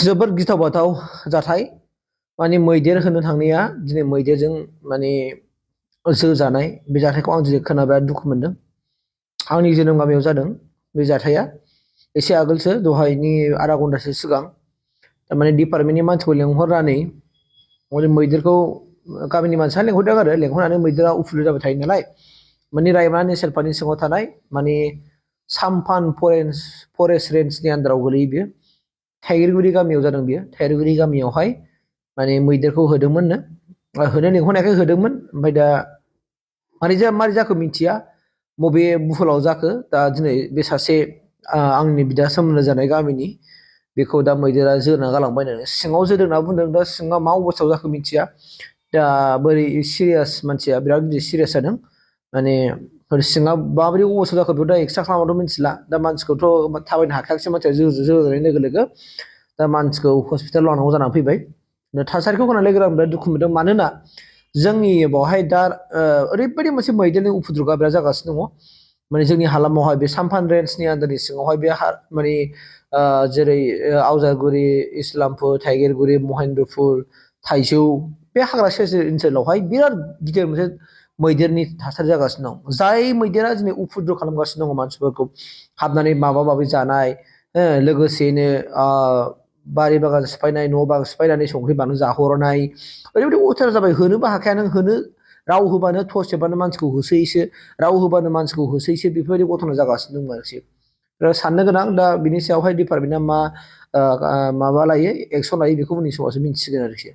जोबोद गिथाव बाथाव जाथाय माने मैदेर होनो थांनाया दिनै मैदेरजों माने जोजानाय बे जाथायखौ आं दिनै खोना बिराद दुखु मोनदों। आंनि जोनोम गामियाव जादों बे जाथाया एसे आगोलसो दहायनि आधा घन्टासो सिगां थारमाने डिपार्टमेन्टनि मानसिखौ लेंहरनानै हरै मैदेरखौ गामिनि मानसिया लेंहरदों आरो लेंहरनानै मैदेरा उफुद्रु जाबाय थायो नालाय माने रायमना नेसनेल पार्कनि सिङाव थानाय माने सामफान फरेस्ट रेन्जनि आन्दाराव गोलैयो बेयो थाइगिरगुरि गामियाव जादों बेयो थाइगिरगुरि गामियावहाय माने मैदेरखौ होदोंमोननो होनो लेंहरनायखाय होदोंमोन ओमफ्राय दा मारै जाखो मिथिया बबे बुहुलाव जाखो दा दिनै बे सासे आंनि बिदा सोमोन्दो जानाय गामिनि बेखौ दा मैदेरा जोना गालांबायनो सिङाव जोदों होनना बुंदों दा सिङाव मा अबस्थायाव जाखो मिथिया दा बोरै सिरियास मानसिया बिराद गिदिर सिरियास जादों माने सिङाव माबोरै अबस्थायाव जाखो बेखौ दा एक्सट्रा खालामाथ' मिथिला दा मानसिखौथ' थाबायनो हाखायाखिसै मानसिया जोजानाय लोगो लोगो दा मानसिखौ हस्पिटाल लांनांगौ जानानै फैबाय थासारिखौ खोनानाय लोगो आं बिराद दुखु मोनदों मानोना जोंनि बावहाय दा ओरैबायदि मोनसे मैदेरनि उफुद्रुगा बिराद जागासिनो दङ माने जोंनि हालामावहाय बे सामफान रेन्जनि आन्दारनि सिङावहाय बे माने जेरै आवजागुरि इस्लामपुर थाइगिरगुरि महेन्द्रपुर थाइजौ बे हाग्रा सेर सेर ओनसोलावहाय बिराद गिदिर मोनसे मैदेरनि थासारि जागासिनो दं जाय मैदेरा दिनै उफुद्रु खालामगासिनो दङ मानसिफोरखौ हाबनानै माबा माबि जानाय लोगोसेनो बारि बागान सिफायनाय न' बां सिफायनानै संख्रि बानलु जाहरनाय ओरैबायदि अयथासार जाबाय होनोबो हाखाया नों होनो राव होबानो थरसेबानो मानसिखौ होसोयोसो राव होबानो मानसिखौ होसोयोसो बेफोरबायदि घटना जागासिनो दं आरोखि साननो गोनां दा बिनि सायावहाय डिपार्टमेन्टआ मा माबा लायो एक्सन लायो बेखौ उननि समावसो मिथिसिगोन आरोखि